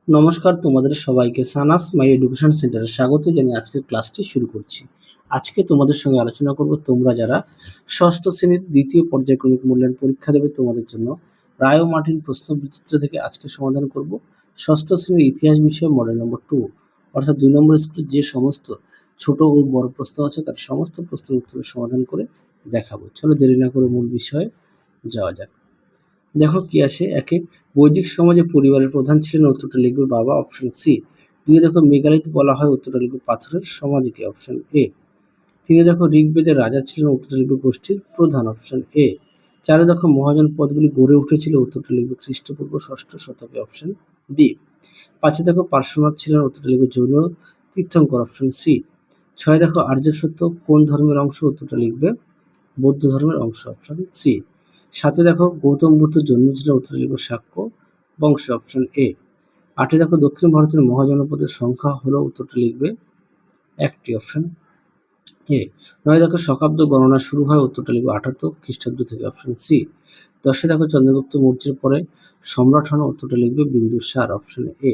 নমস্কার তোমাদের সবাইকে সানাস মাই এডুকেশন সেন্টারে স্বাগত জানিয়ে আজকের ক্লাসটি শুরু করছি। আজকে তোমাদের সঙ্গে আলোচনা করব তোমরা যারা ষষ্ঠ শ্রেণীর দ্বিতীয় পর্যায়ক্রমিক মূল্যায়ন পরীক্ষা দেবে তোমাদের জন্য রায় ও মার্টিন প্রশ্ন বিচিত্র থেকে আজকে সমাধান করব ষষ্ঠ শ্রেণীর ইতিহাস বিষয় মডেল নম্বর 2 অর্থাৎ 2 নম্বর স্কুলের যে সমস্ত ছোট ও বড় প্রশ্ন আছে তার সমস্ত প্রশ্নের উত্তরের সমাধান করে দেখাবো। চলো দেরি না করে মূল বিষয়ে যাওয়া যাক। দেখো কি আছে, একে বৈদিক সমাজে পরিবারের প্রধান ছিলেন, উত্তরটা লিখবে বাবা, অপশন সি। দুই দেখো মেগালিথ বলা হয়, উত্তরটা লিখবে পাথরের সমাধিকে, অপশন এ। তিনে দেখো ঋগ্বেদের রাজা ছিলেন, উত্তরটা লিখবে গোষ্ঠীর প্রধান, অপশন এ। চারে দেখো মহাজন পদগুলি গড়ে উঠেছিল, উত্তরটা লিখবে খ্রিস্টপূর্ব 6ষ্ঠ শতকে, অপশন বি। পাঁচে দেখো পার্শ্বনাথ ছিলেন, উত্তরটা লিখবে জৈন তীর্থঙ্কর, অপশন সি। ছয় দেখো আর্য সত্য কোন ধর্মের অংশ, উত্তরটা লিখবে বৌদ্ধ ধর্মের অংশ, অপশন সি। সাথে দেখো গৌতম বুদ্ধ জন্মেছিলেন, উত্তর লিখবে শাক্য বংশ, অপশন এ। আটে দেখো দক্ষিণ ভারতের মহাজনপদের সংখ্যা হলো, উত্তরটা লিখবে একটি, অপশন এ। নয় দেখো শকাব্দ গণনা শুরু হয়, উত্তরটা লিখবে 78 খ্রিস্টাব্দ থেকে, অপশন সি। দশে দেখো চন্দ্রগুপ্ত মৌর্যের পরে সম্রাট হন, উত্তরটা লিখবে বিন্দুসার, অপশন এ।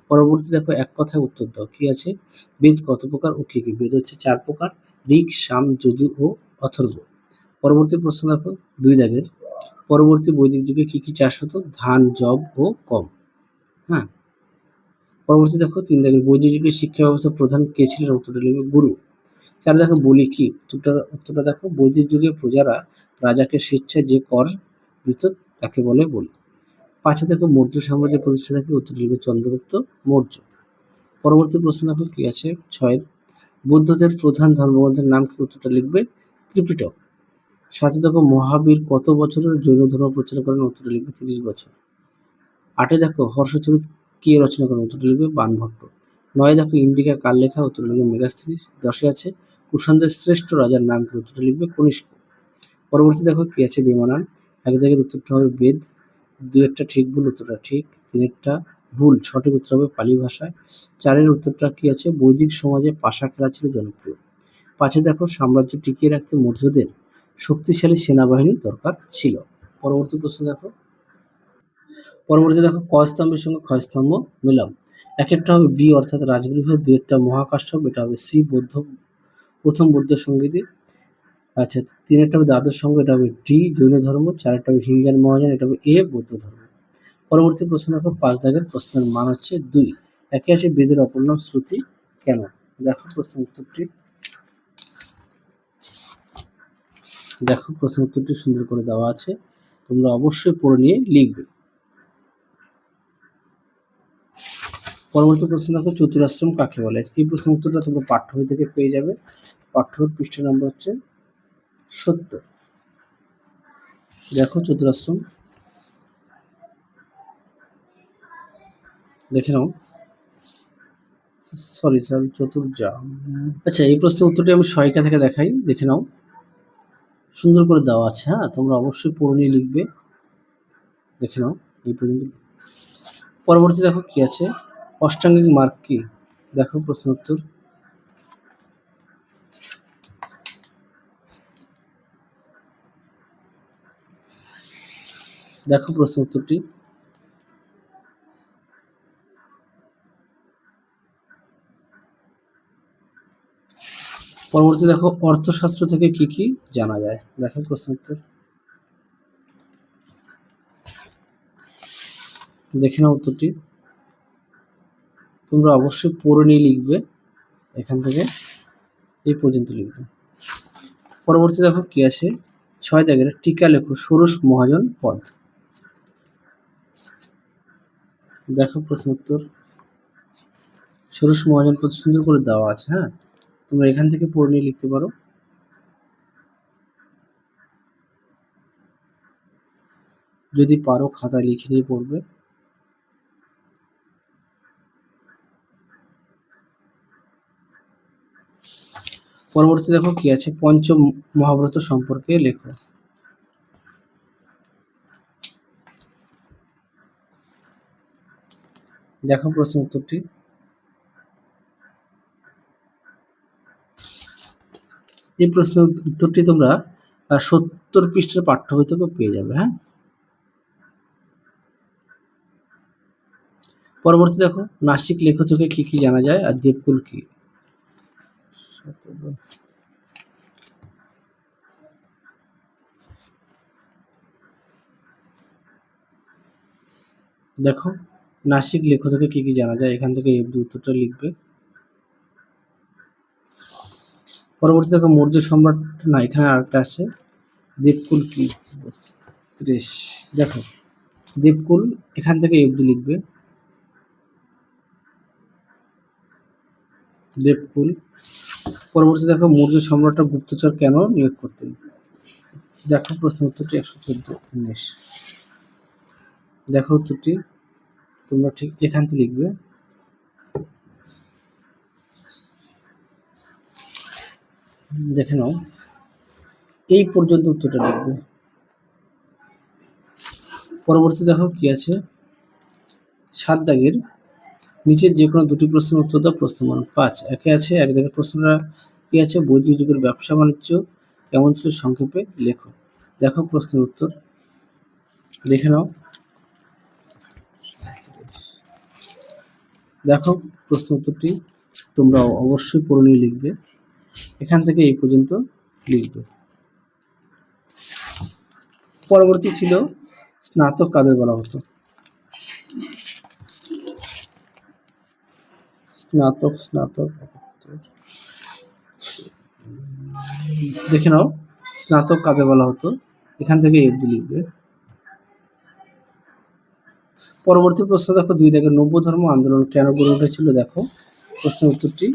পরবর্তী দেখো এক কথায় উত্তর দাও। কি আছে, বেদ কত প্রকার ও কি কি? বেদ হচ্ছে 4 প্রকার, ঋক, সাম, যজু ও অথর্ব। পরবর্তী প্রশ্ন দেখো 2 দাগের, পরবর্তী বৈদিক যুগে কি কি চাষ হতো? ধান, যব ও গম। হ্যাঁ। পরবর্তী দেখো 3 দাগের, বৈদিক যুগে শিক্ষা ব্যবস্থা প্রধান কে ছিলেন? উত্তরটা লিখবে গুরু। 4 দেখো বলি কি? উত্তরটা দেখো বৈদিক যুগে প্রজারা রাজাকে স্বেচ্ছায় যে কর দিত তাকে বলে বলি। 5 দেখো মৌর্য সাম্রাজ্যের প্রতিষ্ঠাতা কি? উত্তরটা লিখবে চন্দ্রগুপ্ত মৌর্য। পরবর্তী প্রশ্ন দেখো কি আছে 6 বুদ্ধদের প্রধান ধর্মগ্রন্থের নাম কি? উত্তরটা লিখবে ত্রিপিটক। 7 দেখো মহাবীর কত বছরের জৈন ধর্ম প্রচার করেন? উত্তরটা লিখবে 30 বছর। 8 দেখো হর্ষচরিত কে রচনা করেন? উত্তরটা লিখবে বাণভট্ট। 9 দেখো ইন্ডিকা কার লেখা? উত্তরটা লিখবে মেগাস্থিনিস। 10 আছে কুষাণদের শ্রেষ্ঠ রাজার নাম কি? উত্তরটা লিখবে কনিষ্ক। পরবর্তী দেখো কি আছে বেমানান। 1 দাগের উত্তরটা হবে বেদ, 2 একটা ঠিক ভুল, উত্তরটা ঠিক, 3 একটা ভুল, সঠিক উত্তর হবে পালি ভাষায়। 4 উত্তরটা কি আছে, বৈদিক সমাজে পাশা খেলা ছিল জনপ্রিয়। 5 দেখো সাম্রাজ্য টিকিয়ে রাখতে মৌর্যদের শক্তিশালী সেনাবাহিনী দরকার ছিল। পরবর্তী প্রশ্ন দেখো, ক স্তম্ভের সঙ্গে ক্ষয় স্তম্ভ মিলাও। এক একটা হবে বি অর্থাৎ রাজগৃহ, 2 একটা মহাকাশ্যপ, এটা হবে সি প্রথম বৌদ্ধ সঙ্গীতি। আচ্ছা 3 একটা হবে দ্বাদশ সংঘ, এটা হবে ডি জৈন ধর্ম। 4 একটা হবে হিনজান মহাযান, এটা হবে এ বৌদ্ধ ধর্ম। পরবর্তী প্রশ্ন দেখো 5 দাগের প্রশ্নের মান হচ্ছে 2। একে আছে বেদের অপর নাম শ্রুতি কেন? দেখো প্রশ্ন উত্তরটি, সুন্দর করে দেওয়া আছে, তোমরা অবশ্যই পড়ে নিয়ে লিখবে। পরবর্তী প্রশ্ন দেখো চতুরাশ্রম কাকে বলে? এই প্রশ্নের উত্তরটা তোমরা পাঠ্য বই থেকে পেয়ে যাবে। পাঠ্য বইয়ের পৃষ্ঠা নম্বর হচ্ছে 70। দেখো চতুরাশ্রম দেখে নাও, সরি চতুর্জাম। আচ্ছা এই প্রশ্নের উত্তরটি আমি সহায়িকা থেকে দেখাই, দেখে নাও, সুন্দর করে দেওয়া আছে। হ্যাঁ, তোমরা অবশ্যই পড়ে নিয়ে লিখবে, দেখে নাও এই পর্যন্ত। পরবর্তী দেখো কি আছে, অষ্টাঙ্গিক মার্গ কি? দেখো প্রশ্ন উত্তর, দেখো প্রশ্ন উত্তরটি, পরবর্তী দেখো অর্থশাস্ত্র থেকে কি কি জানা যায়? দেখো প্রশ্ন উত্তর, দেখে নাও উত্তরটি, তোমরা অবশ্যই পড়ে নিয়ে লিখবে, এখান থেকে এই পর্যন্ত লিখবে। পরবর্তী দেখো কি আছে 6 দাগের, টিকা লেখো ষোড়শ মহাজন পদ। দেখো প্রশ্ন উত্তর, ষোড়শ মহাজন পদ সুন্দর করে দেওয়া আছে। হ্যাঁ, তোমরা এখান থেকে পড়ে নিয়ে লিখতে পারো। যদি পারো খাতায় লিখে নিয়ে পড়বে। পরবর্তী দেখো কি আছে, পঞ্চ মহাব্রত সম্পর্কে লেখো। দেখো প্রশ্ন উত্তরটি, এই প্রশ্নের উত্তরটি তোমরা 70 পৃষ্ঠার পাঠ্য বই থেকে পেয়ে যাবে। হ্যাঁ, পরবর্তী দেখো, নাসিক লেখ থেকে কি কি জানা যায় আর দেবকুল কি। দেখো, নাসিক লেখ থেকে কি কি জানা যায়, এখান থেকে এফ উত্তরটা লিখবে। পরবর্তী দেখো, মৌর্য সম্রাট, না এখানে আরেকটা আছে, দেবকুল কি 32। দেখো দেবকুল, এখান থেকে এফ লিখবে, দেবকুল। পরবর্তী দেখো, মৌর্য সম্রাটরা গুপ্তচর কেন নিয়োগ করতেন। দেখো প্রশ্ন উত্তরটি 114-19। দেখো উত্তরটি তোমরা ঠিক এখান থেকে লিখবে। দেখে নাও, এই পর্যন্ত উত্তরটা লিখবে। পরবর্তী দেখো কি আছে, 7 দাগের নিচের যে কোনো দুটি প্রশ্নের উত্তর দাও। প্রশ্ন মান 5 একে আছে, এক দাগের প্রশ্নটা কি আছে, বৈদিক যুগের ব্যবসা বাণিজ্য কেমন ছিল সংক্ষেপে লেখো। দেখো প্রশ্নের উত্তর দেখে নাও। দেখো প্রশ্ন উত্তরটি তোমরা অবশ্যই পড়ে নিয়ে লিখবে, এখান থেকে এই পর্যন্ত লিখবে। পরবর্তী ছিল স্নাতক কাদের বলা হতো। স্নাতক দেখে নাও, স্নাতক কাদের বলা হতো, এখান থেকে এফ লিখবে। পরবর্তী প্রশ্ন দেখো, 2 দাগের নব্য ধর্ম আন্দোলন কেন গড়ে উঠেছিল। দেখো প্রশ্নের উত্তরটি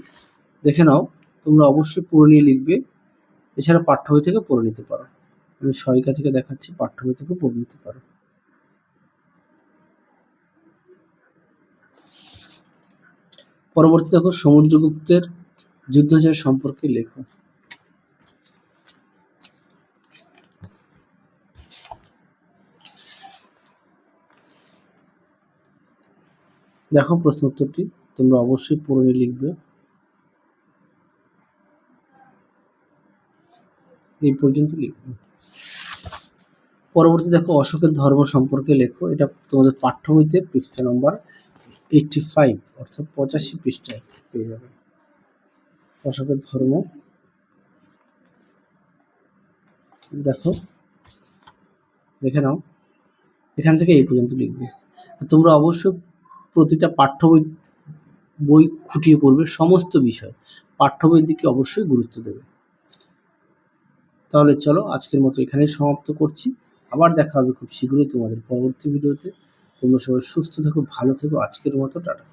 দেখে নাও, তোমরা অবশ্যই পড়ে নিয়ে লিখবে, এছাড়া পাঠ্য বই থেকে পড়ে নিতে পারো। আমি সহায়িকা থেকে দেখাচ্ছি, পাঠ্য বই থেকে পড়ে নিতে পারো। পরবর্তী দেখো, সমুদ্রগুপ্তের যুদ্ধজয় সম্পর্কে লেখো। দেখো প্রশ্ন উত্তরটি তোমরা অবশ্যই পড়ে নিয়ে লিখবে, এই পর্যন্ত লিখবে। পরবর্তী দেখো, অশোকের ধর্ম সম্পর্কে লেখো। এটা তোমাদের পাঠ্য বইতে পৃষ্ঠা নম্বর 85 অর্থাৎ 85 পৃষ্ঠায় পেয়ে যাবে। অশোকের ধর্ম দেখো, দেখে নাও, এখান থেকে এই পর্যন্ত লিখবে। তোমরা অবশ্যই প্রতিটা পাঠ্য বই খুঁটিয়ে পড়বে, সমস্ত বিষয় পাঠ্য বইয়ের দিকে অবশ্যই গুরুত্ব দেবে। তাহলে চলো আজকের মতো এখানেই সমাপ্ত করছি, আবার দেখা হবে খুব শীঘ্রই তোমাদের পরবর্তী ভিডিওতে। তোমরা সবাই সুস্থ থেকো, ভালো থেকো, আজকের মতো টাটা।